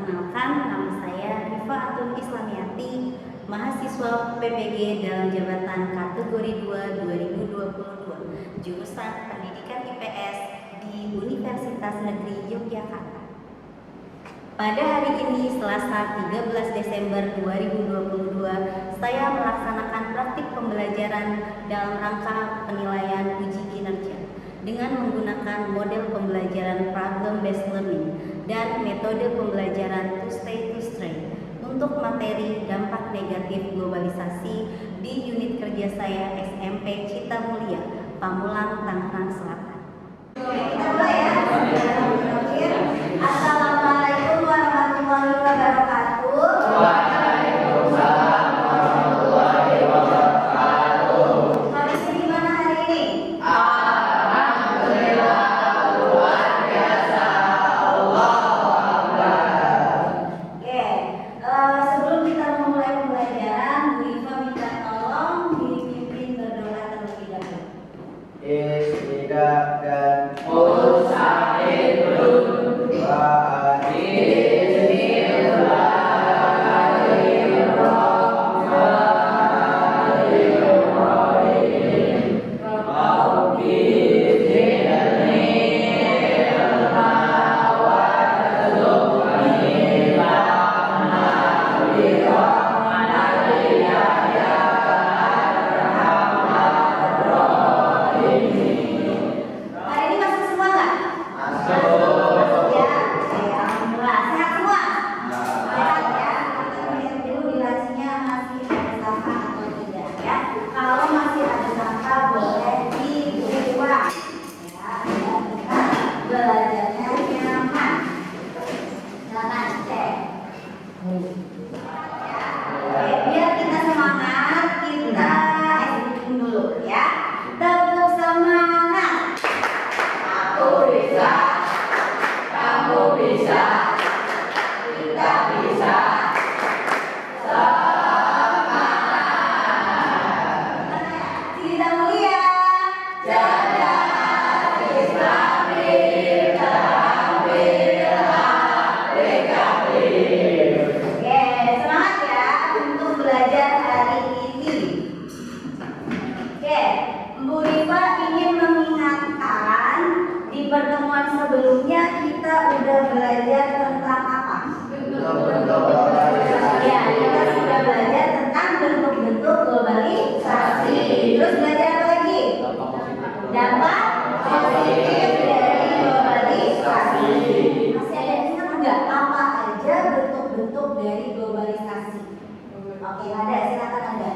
Perkenalkan, nama saya Rifa Atun Islamiati, mahasiswa PPG dalam jabatan kategori 2 2022, jurusan Pendidikan IPS di Universitas Negeri Yogyakarta. Pada hari ini, Selasa 13 Desember 2022, saya melaksanakan praktik pembelajaran dalam rangka penilaian uji kinerja dengan menggunakan model pembelajaran problem based learning dan metode pembelajaran to stay untuk materi dampak negatif globalisasi di unit kerja saya SMP Cita Mulia, Pamulang, Tangerang Selatan. Kita mulai ya. Assalamualaikum warahmatullahi wabarakatuh. Waalaikumsalam warahmatullahi wabarakatuh. Habis di mana hari ini? Alhamdulillah, luar biasa. Allahu Akbar. Oke, sebelum kita memulai pembelajaran, Bu Iva minta tolong dipimpin berdoa terlebih dahulu. Istighfar dan mustaqim. Hari ini masuk semua nggak? Masuk ya. Oke, alhamdulillah. Sehat semua? Sehat ya. Kita lihat dulu di lacinya masih ada sampah atau tidak ya. Kalau masih ada sampah boleh dibuang. Ya, biar kita belajarnya nyaman. Silakan cek. Ya. Oke, biar kita semangat, kita hitung dulu ya. Tepuk semangat. Aku bisa, kamu bisa, kita bisa. Cita Mulia. Jadah Islami terampil aplikatif. Oke, semangat ya untuk belajar hari ini. Oke, Bu Rifa ingin mengingatkan di pertemuan sebelumnya kita udah belajar tentang apa? Ya, kita sudah belajar tentang bentuk-bentuk globalisasi. Terus belajar apa lagi? Dampak positif dari globalisasi. Masih ada yang ingat nggak apa aja bentuk-bentuk dari globalisasi? Oke, ada, silakan Anda.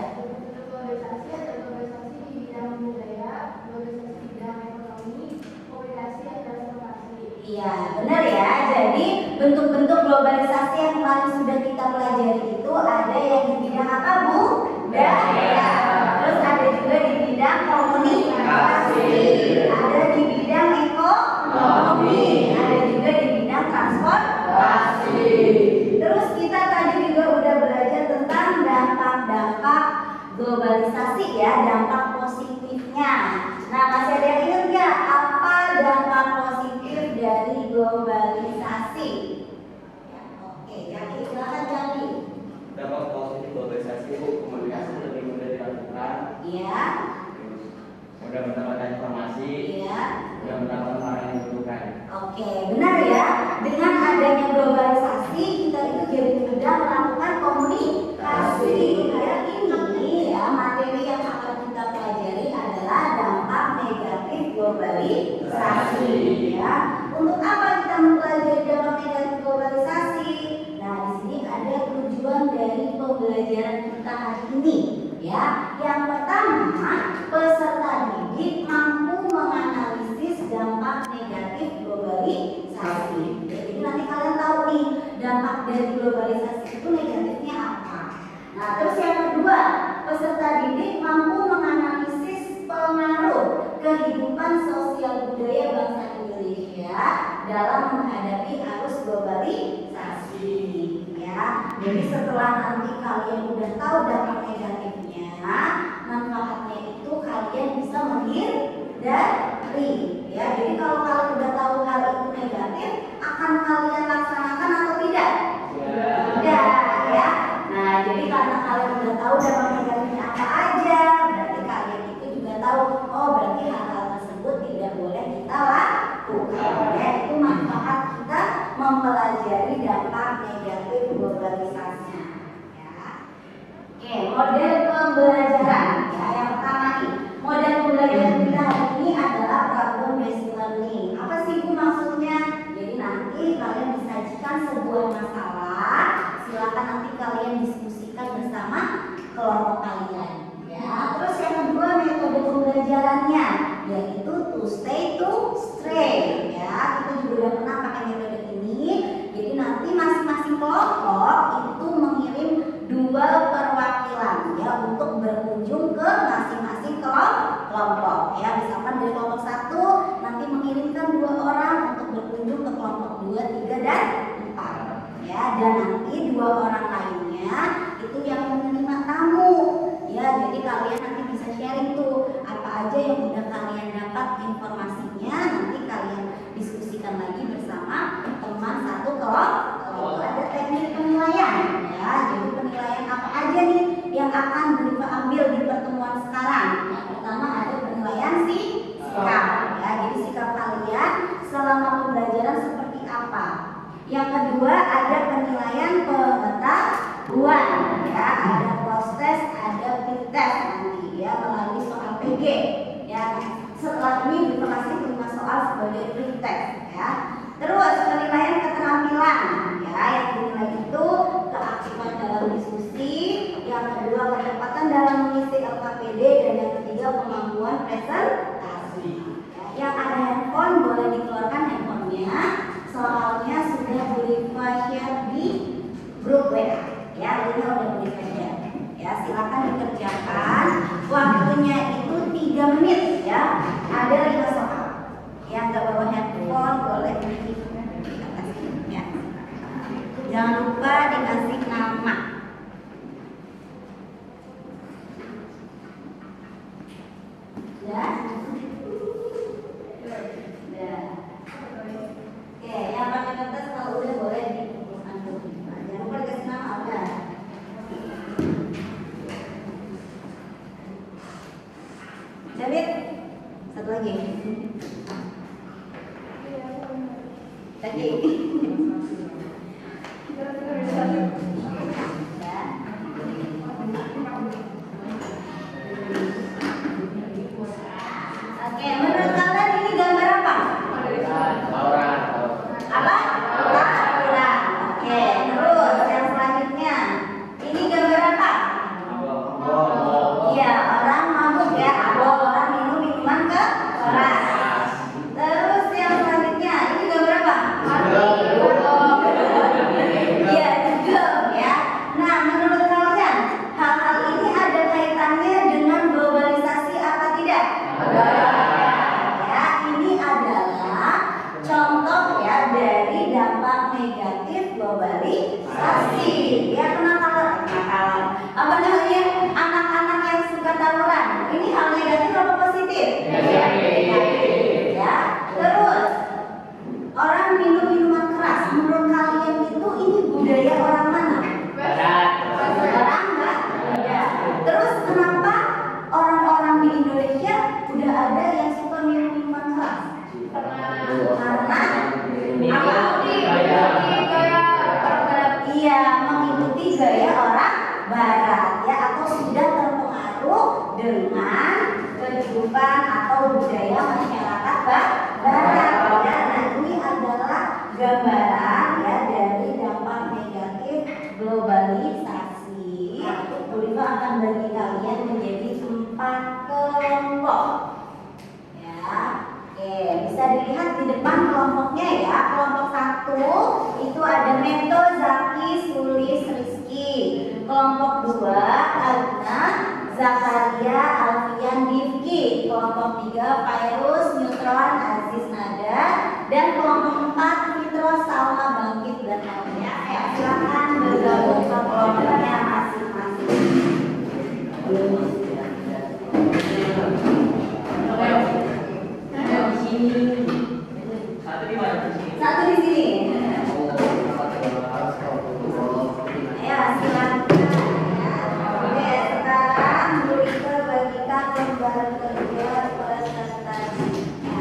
Globalisasi ada globalisasi di bidang budaya, globalisasi di bidang ekonomi, komunikasi dan transportasi. Iya, benar ya. Jadi bentuk-bentuk globalisasi yang kemarin sudah kita pelajari itu ada yang di bidang apa, Bu? Budaya. Terus ada juga di bidang komunikasi, ada di bidang ekonomi, ada juga di bidang transportasi. Terus kita tadi juga udah belajar tentang dampak-dampak globalisasi ya, dampak positifnya. Nah, masih ada yang ingat nggak apa dampak positif dari globalisasi? Ya, oke, jadi silakan Jali. Dampak positif globalisasi itu komunikasi lebih mudah dilakukan, Iya, mudah mendapatkan informasi, iya. mudah mendapatkan barang yang dibutuhkan. Oke, benar ya. Dengan adanya globalisasi, kita itu jadi mudah melakukan komunikasi. Kayak ini ya, materi yang akan kita pelajari adalah dampak negatif globalisasi. Ya, untuk apa kita mempelajari dampak negatif globalisasi? Nah, di sini ada tujuan dari pembelajaran kita hari ini. Ya, yang pertama, peserta didik mampu menganalisis dampak negatif globalisasi. Jadi nanti kalian tahu nih dampak dari globalisasi itu negatifnya apa. Nah, terus yang kedua, peserta didik mampu menganalisis pengaruh kehidupan sosial budaya bangsa Indonesia dalam menghadapi arus globalisasi. Ya, jadi setelah nanti kalian udah tahu dampak negatifnya, manfaatnya itu kalian bisa menghindari. Ya, jadi kalau kalian udah tahu hal itu negatif, akan kalian laksanakan atau tidak? model pembelajaran. Ya, yang pertama nih, model pembelajaran kita hari ini adalah problem based learning. Apa sih Bu maksudnya? Jadi nanti kalian disajikan sebuah masalah, silakan nanti kalian diskusikan bersama kelompok kalian. Ya, terus yang kedua metode pembelajarannya yaitu to stay to stray. Ya, kita juga udah pernah pakai metode ini. Jadi nanti masing-masing kelompok itu mengirim 2 perwakilan ya untuk berkunjung ke masing-masing kelompok. Ya, misalkan dari kelompok 1 nanti mengirimkan 2 orang untuk berkunjung ke kelompok 2, 3 dan 4. Ya, dan nanti 2 orang lainnya itu yang menerima tamu. Ya, jadi kalian nanti bisa sharing tuh apa aja yang udah kalian dapat informasinya, nanti kalian diskusikan lagi bersama teman satu kelompok. Ada teknik penilaian ya, jadi penilaian apa aja nih yang akan Beriva ambil di pertemuan sekarang. Yang pertama ada penilaian sikap ya, jadi sikap kalian selama pembelajaran seperti apa. Yang kedua ada penilaian pengetahuan ya, ada proses, ada fit test nanti ya melalui soal PG ya. Setelah ini Beriva kasih 5 soal sebagai fit test ya. Terus penilaian keterampilan ya, yang dinilai itu keaktifan dalam diskusi, yang kedua kecepatan dalam mengisi LKPD, dan yang ketiga kemampuan presentasi. Ya, yang ada handphone boleh dikeluarkan handphonenya. Soalnya sudah Beriva share di grup WA. Ya, ini udah Beriva share. Ya, silakan dikerjakan. Waktunya itu 3 menit ya. Ada 5 soal. Yang gak bawa handphone boleh dikasih ya. Jangan lupa dikasih nama. Ya. Ya. Oke, yang pakai kertas kalau udah boleh dikumpulkan dulu. Jangan lupa dikasih nama udah. David, satu lagi. Lagi. Oke, menurut kalian ini gambar apa? Apa? Aura. Oke, terus yang selanjutnya ini gambar apa? Iya, orang mabuk ya, orang minum minuman keras. Terus yang selanjutnya ini gambar apa? Iya, juga ya. Nah, menurut kalian hal-hal ini ada kaitannya dengan globalisasi apa tidak? Ya, ini adalah contoh ya dari dampak negatif globalisasi. Ya, kenakalan. Apa namanya? Anak-anak yang suka tawuran. Ini hal negatif apa positif? Negatif. Ya. Terus orang minum minuman keras. Menurut kalian itu ini budaya orang mana? Orang enggak? Ya. Terus kenapa orang-orang di Indonesia udah ada yang suka minum minuman keras? Karena iya, mengikuti gaya orang Barat ya, atau sudah terpengaruh dengan kehidupan atau budaya masyarakat Barat ya. Nah, ini adalah gambaran ya dari dampak negatif globalisasi. Beriva akan bagi kalian menjadi 4 kelompok ya. Oke, bisa dilihat di depan kelompoknya ya. Kelompok 1 itu ada Meto, Zaki, Sulis, Rizky. Kelompok 2 Alina, Zakaria, Alfian, Divki. Kelompok 3 Fairuz, Nutron, Aziz, Nada. Dan kelompok 4 Fitro, Salma, Bangkit, dan Alfian. Ya, silakan bergabung ke kelompoknya masing-masing. Satu di sini. Ya, silakan. Oke, sekarang Beriva bagikan lembar kerja presentasinya.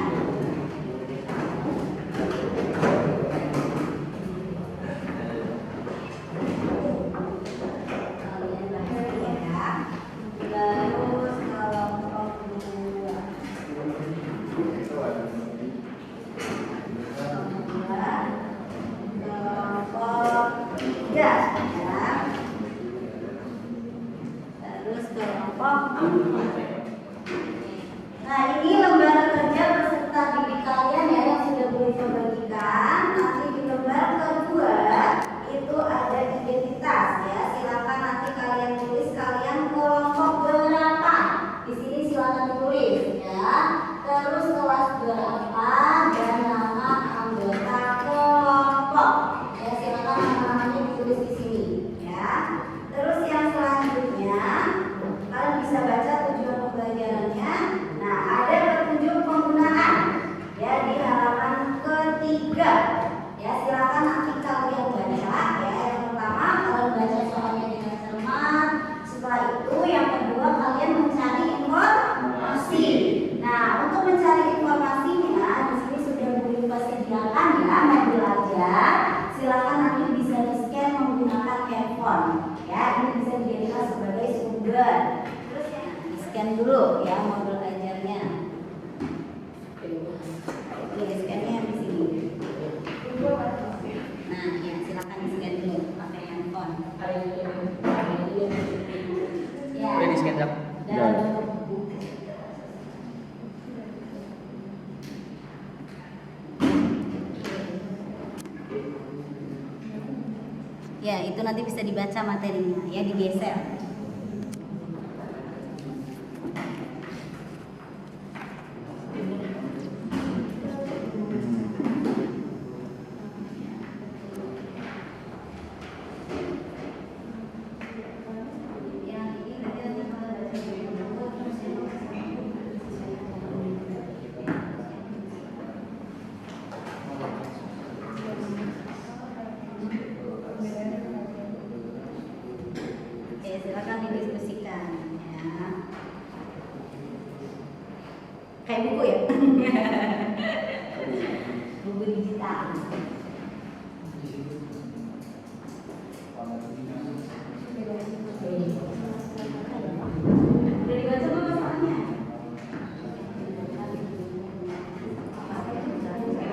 ketiga ya. Terus kelompok 4. Nah, ini lembar kerja peserta didik kalian ya yang sudah boleh membagikan. Nanti di lembar kedua itu ada identitas ya. Silakan nanti kalian tulis kalian kelompok berapa. Di sini silakan ditulis ya. Terus kelas berapa dan nama anggota kelompok. Ya, silakan nama-namanya ditulis di sini ya. Terus yang selanjutnya kalian bisa baca tujuan pembelajarannya. Nah, ada petunjuk penggunaan ya di halaman ketiga. Ya, silakan nanti kalian baca ya. Yang pertama kalian baca soalnya dengan cermat. Setelah itu yang kedua kalian mencari informasi. Nah, untuk mencari informasinya di sini sudah Bunda sediakan ya mau belajar. Silakan nanti bisa di-scan menggunakan handphone. Ya, ini bisa dijadikan sebagai sumber. Terus ya, di-scan dulu ya mau belajarnya. Oke, scan-nya di sini. Nah, ya silakan di-scan dulu pakai handphone. Ya. Udah di-scan, Zak? Dan ya, itu nanti bisa dibaca materinya ya, digeser. Silakan didiskusikan ya. Kayak buku ya. Buku digital. Udah dibaca belum masalahnya? Silakan dibaca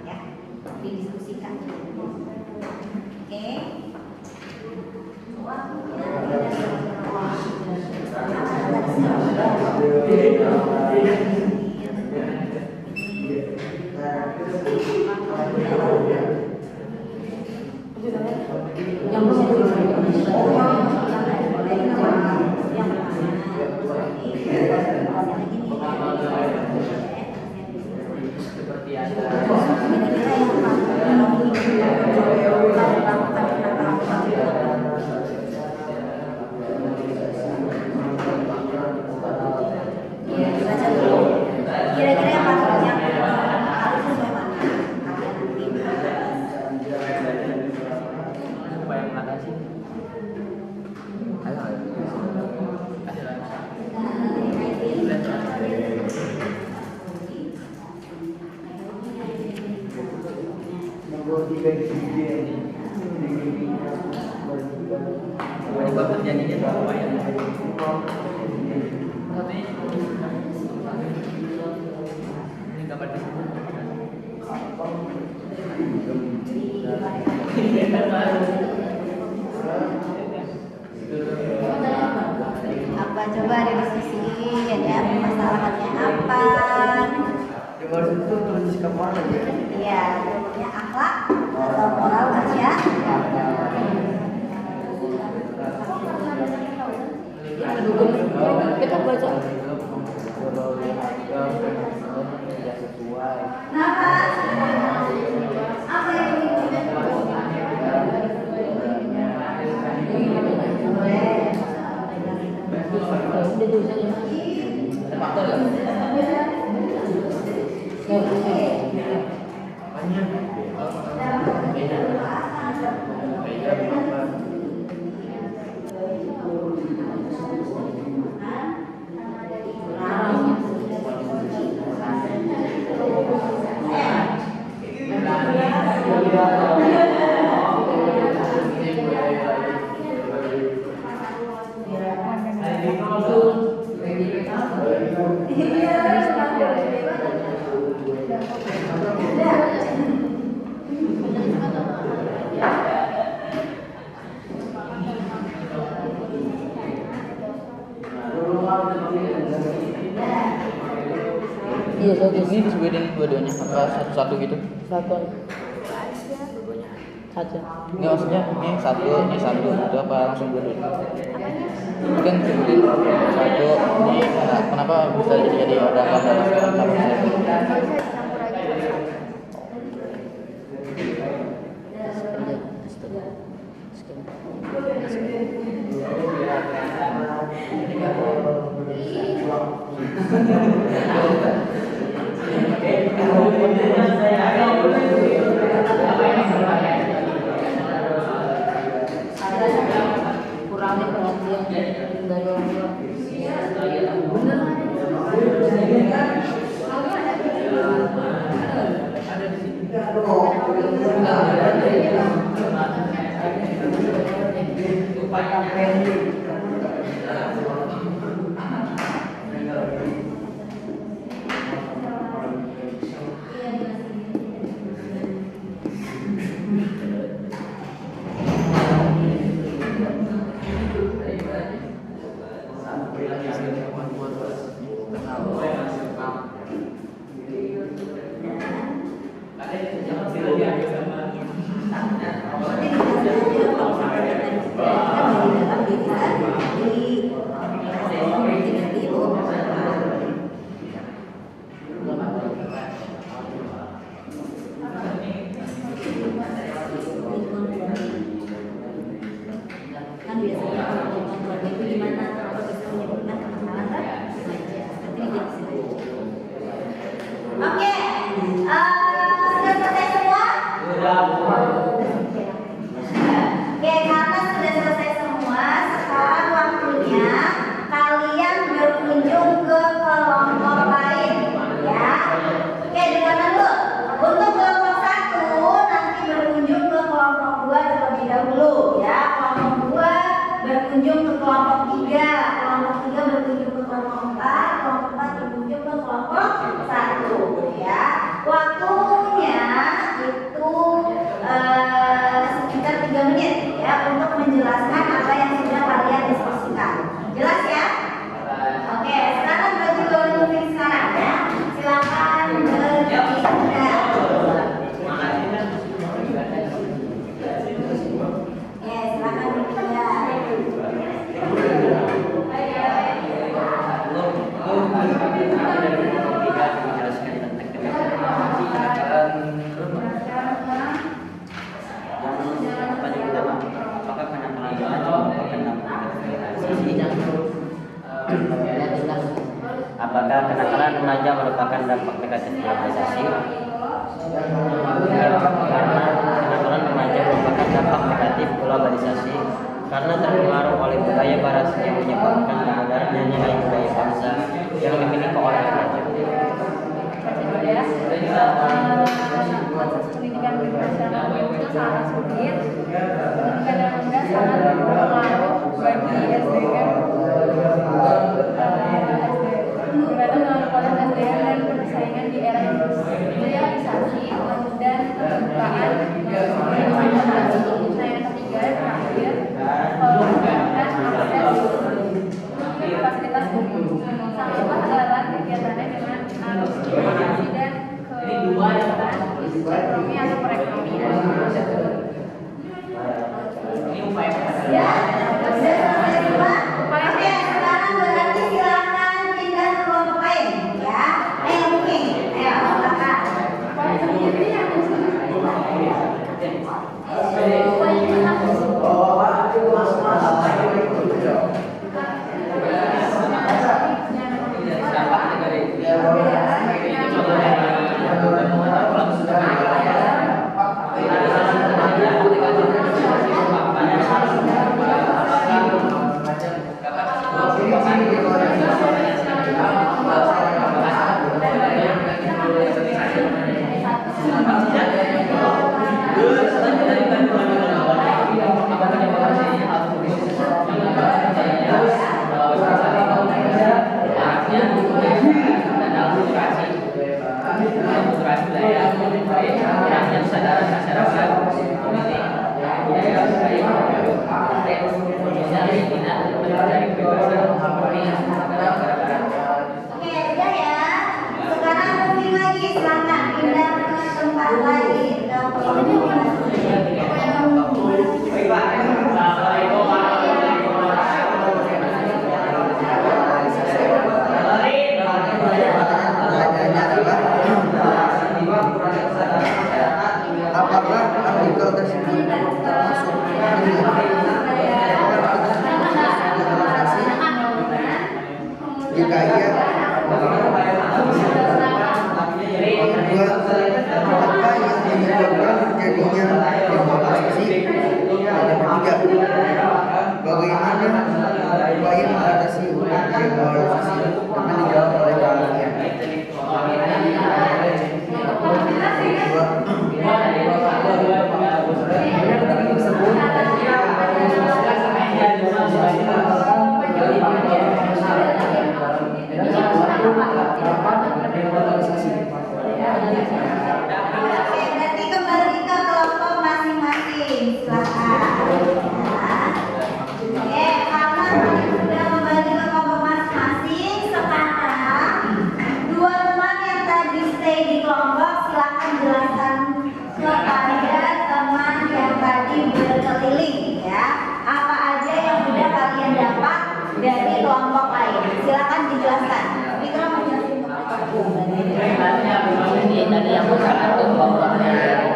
ya. Didiskusikan. Oke. Seperti ada Kira-kira yang paling harus sesuai mana? supaya mengatasi penyebab terjadinya supaya ini gambar di sini. Apa coba didiskusiin ya, permasalahannya apa? Coba itu tulis sikap moral aja. Iya, namanya akhlak atau moral Mas ya. Kita baca. Kenapa? Apa yang ini disebutin dua-duanya apa satu-satu gitu? Satu. Saja. Ini maksudnya ini satu itu apa langsung dua-duanya? Ini kan disebutin satu ini kenapa bisa jadi ada kata Kalau bisa dicampur aja jadi satu. Kurangnya perhatian dari orang tua. Kan biasanya kalau kontrol itu gimana kalau bisa menyebutkan kenakalan kan remaja. Nanti dia bisa. Oke, sudah selesai semua? Oke, karena sudah selesai semua, sekarang waktunya kalian berkunjung ke kelompok lain, ya. Oke, dengar dulu. Untuk kelompok 1 nanti berkunjung ke kelompok 2 terlebih dahulu, ya. Kelompok 2 berkunjung ke kelompok 3, kelompok 3 berkunjung ke kelompok 4, kelompok 4 berkunjung ke kelompok 1, ya. Waktunya itu sekitar 3 menit ya untuk menjelaskan apa yang sudah kalian diskusikan. Jelas ya? Oke, sekarang baju gaun moving sekarang ya. Silakan berpindah. Ya, silakan berpindah. Apakah kenakalan remaja merupakan dampak negatif globalisasi? Ya, karena kenakalan remaja merupakan dampak negatif globalisasi karena terpengaruh oleh budaya barat yang menyebabkan kemudarannya nilai budaya bangsa yang dimiliki oleh remaja. Proses pendidikan internasional itu sangat sulit. Pendidikan yang rendah sangat berpengaruh bagi SDM. Berkaitan dengan kualitas SDM dan persaingan di era industrialisasi dan keterbukaan informasi. Nah, yang ketiga dan terakhir, menggunakan akses fasilitas umum. Sampah adalah kegiatannya dengan arus informasi dan kegiatan ekonomi atau perekonomian. Ya, sudah selesai semua? Oke, sekarang berarti silakan pindah ke kelompok lain, ya. Ayo mungkin, ayo silakan. Oke, udah ya. Sekarang moving terjadinya demoralisasi ada tiga. Bagaimana upaya mengatasi demoralisasi akan dijawab oleh keahlian. Nanti kembali ke kelompok masing-masing. Silakan. Oke, karena sudah kembali ke kelompok masing-masing, sekarang dua teman yang tadi stay di kelompok silakan jelaskan kepada teman yang tadi berkeliling ya. Apa aja yang sudah kalian dapat dari kelompok lain? Silakan dijelaskan. Fitra mau jelasin Ini tadi yang pertama tuh kelompoknya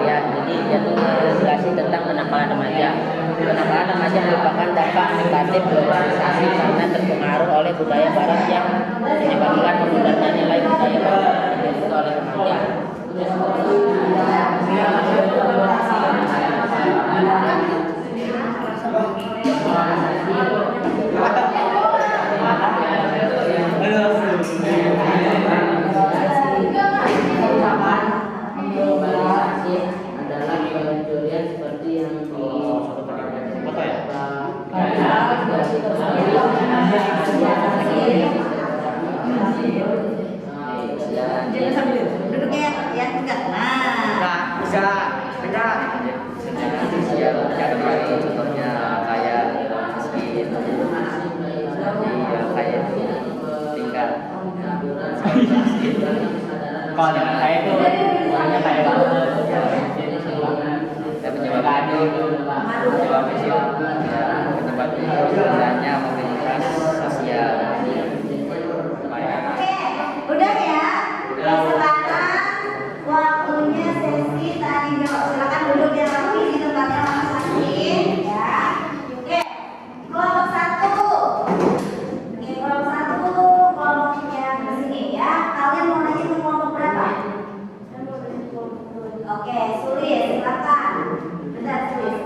ya, jadi dia tuh menjelaskan tentang kenakalan remaja. Kenakalan remaja merupakan dampak negatif globalisasi karena terpengaruh oleh budaya barat yang menyebabkan penggunaan nilai budaya barat itu oleh remaja. Globalisasi adalah pencurian seperti yang duduknya yang tegak. Nah, contohnya kayak miskin, kayak tingkat Kalau yang saya itu orangnya kayak banget. dan penyebab miskin penyebab rendah mobilitas sosial. oke, udah ya. Sekarang waktunya sesi tanya jawab. Silakan duduk yang rapi di tempatnya masing-masing ya. Oke, kelompok satu. Oke, kelompok satu, kelompoknya di sini ya. Kalian mau nanya ke kelompok berapa? Oke, Sulis, silakan. Bentar, Sulis.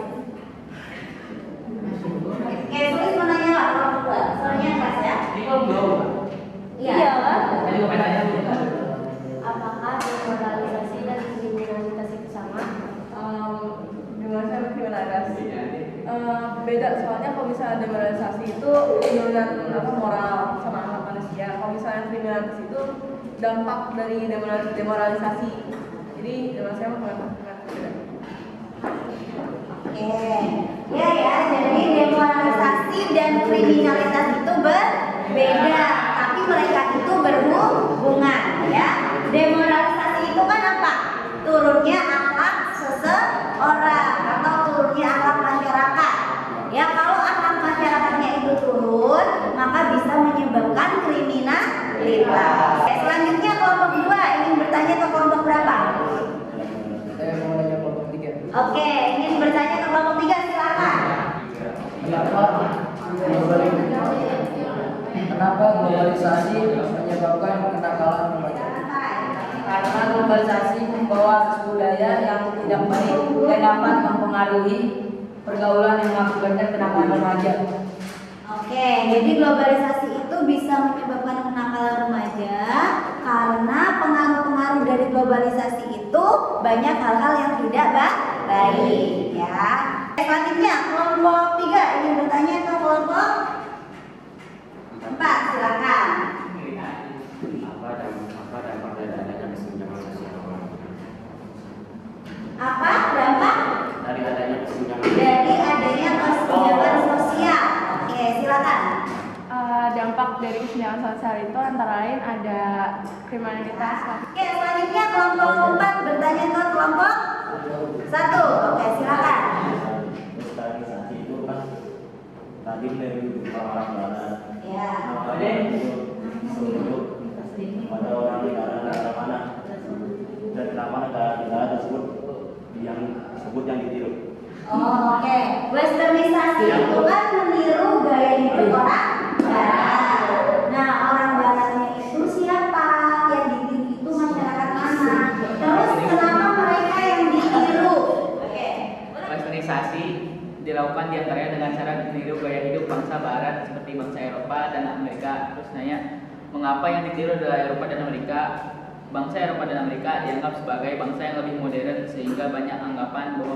Oke, Sulis mau nanya lah kelompok dua. Soalnya kelas ya. Iya. Apakah demoralisasi dan kriminalitas itu sama? Demoralisasi dan kriminalisasi beda, soalnya kalau misalnya demoralisasi itu menurunkan moral sama hak manusia. Kalau misalnya kriminalitas itu dampak dari demoralisasi. Jadi demoralisasi sama kriminalitas beda. Oke, ya, jadi demoralisasi dan kriminalitas itu berbeda, tapi mereka itu berhubungan ya. Demoralisasi itu kan apa? Turunnya akhlak seseorang atau turunnya akhlak masyarakat. Ya, kalau akhlak masyarakatnya itu turun, maka bisa menyebabkan kriminalitas. Oke, selanjutnya kelompok 2 ingin bertanya ke kelompok berapa? Saya mau nanya kelompok 3. Oke, ingin bertanya ke kelompok 3, silakan. Kenapa globalisasi menyebabkan kenakalan remaja? Karena globalisasi membawa arus budaya yang tidak baik dan dapat mempengaruhi pergaulan yang mengakibatkan kenakalan remaja. Oke, jadi globalisasi itu bisa menyebabkan kenakalan remaja karena pengaruh-pengaruh dari globalisasi itu banyak hal-hal yang tidak baik ya. Selanjutnya kelompok 3 ingin bertanya ke kelompok 4, silakan. Apa dampak Dari adanya kesenjangan dari adanya kesenjangan sosial? Oke, silakan. Dampak dari kesenjangan sosial itu antara lain ada kriminalitas. Oke, selanjutnya kelompok 4 bertanya ke kelompok 1. Oke, silakan. Globalisasi itu kan tadi dari orang barat. Ya. Seluruh pada orang negara mana dan kenapa negara tersebut yang disebut yang ditiru. Oh, oke. Westernisasi itu kan meniru gaya hidup orang barat. Nah, orang baratnya itu siapa? Yang ditiru itu masyarakat mana? Terus kenapa mereka yang ditiru? diantaranya dengan cara meniru gaya hidup bangsa Barat seperti bangsa Eropa dan Amerika. Terus nanya, mengapa yang ditiru adalah Eropa dan Amerika? Bangsa Eropa dan Amerika dianggap sebagai bangsa yang lebih modern sehingga banyak anggapan bahwa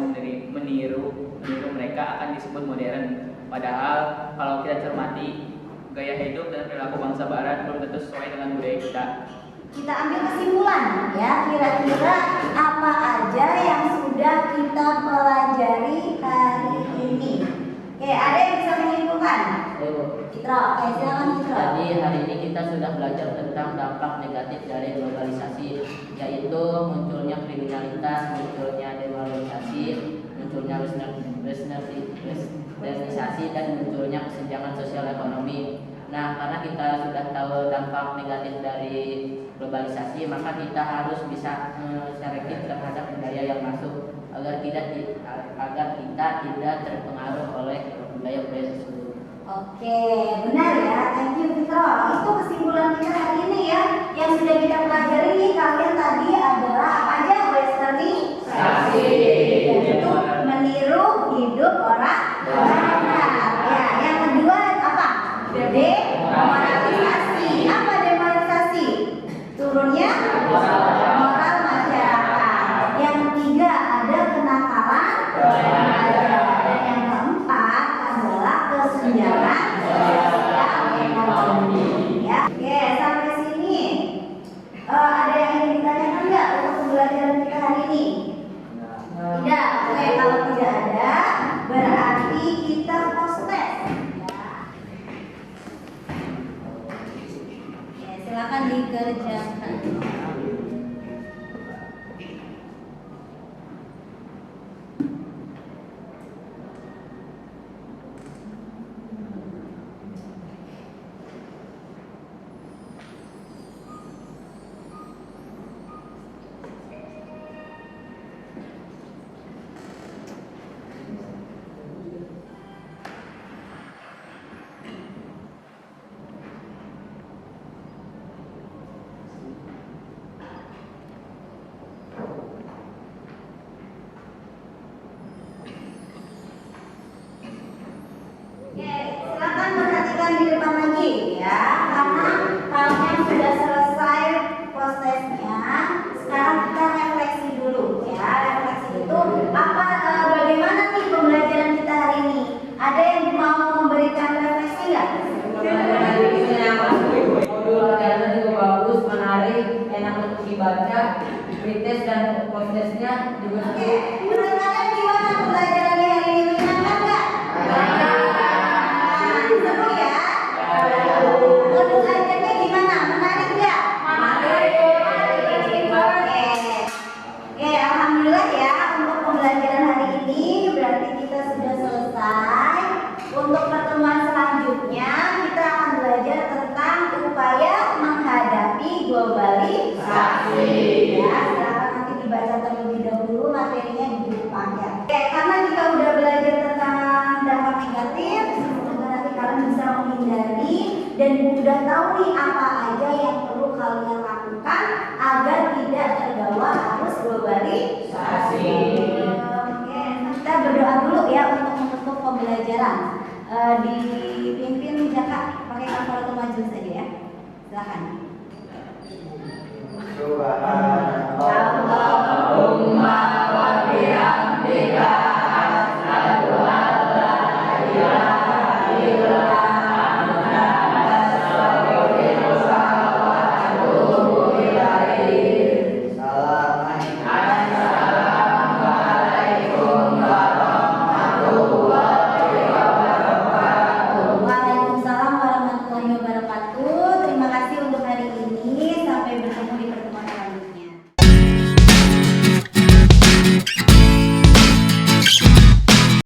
meniru mereka akan disebut modern. Padahal kalau kita cermati gaya hidup dan perilaku bangsa Barat belum tentu sesuai dengan budaya kita. Kita ambil kesimpulan ya, kira-kira apa aja yang sudah kita pelajari hari ini. Oke, ada yang bisa menyimpulkan? Citra, oke silakan Citra. Jadi hari ini kita sudah belajar tentang dampak negatif dari globalisasi, yaitu munculnya kriminalitas, munculnya demoralisasi, munculnya westernizasi, dan munculnya kesenjangan sosial ekonomi. Nah, karena kita sudah tahu dampak negatif dari globalisasi, maka kita harus bisa selektif terhadap budaya yang masuk agar kita tidak terpengaruh oleh budaya-budaya tersebut. Oke, benar ya. Thank you Fitro. Itu kesimpulan kita hari ini ya. Yang sudah kita pelajari nih kalian tadi adalah apa aja? Westernisasi, yaitu meniru hidup orang barat. Ya, yang kedua apa? Demoralisasi. Apa demoralisasi? Turunnya moral masyarakat. Yang ketiga ada kenakalan dan yang keempat adalah kesenjangan sosial ekonomi. Ya, oke sampai sini ada yang ingin ditanyakan nggak untuk pembelajaran kita hari ini? Tidak. Oke, kalau tidak ada berarti kita post test. Ya, silakan dikerjakan. Silakan perhatikan di depan lagi ya, karena kalian sudah selesai prosesnya. Sekarang kita refleksi dulu ya. Refleksi itu apa? Bagaimana nih pembelajaran kita hari ini? Ada yang mau memberikan refleksi nggak? Modul latihan juga bagus, menarik, enak untuk dibaca, pretest dan postesnya juga Oke, menurut kalian gimana pembelajarannya hari ini? Menyenangkan nggak? Seru ya? Modul belajarnya gimana? Menarik nggak? Oke, alhamdulillah ya untuk pembelajaran hari ini berarti kita sudah selesai. Untuk pertemuan selanjutnya kita akan belajar tentang upaya menghadapi globalisasi. Ya, silakan nanti dibaca terlebih dahulu materinya di buku panjang. Oke, karena kita udah belajar tentang dampak negatif, semoga nanti kalian bisa menghindari dan udah tahu nih apa aja yang perlu kalian lakukan agar tidak terbawa arus globalisasi. Oke, kita berdoa dulu ya untuk menutup pembelajaran. Dipimpin Jaka pakai kafaratul majelis saja ya. Silakan. Subhanallah.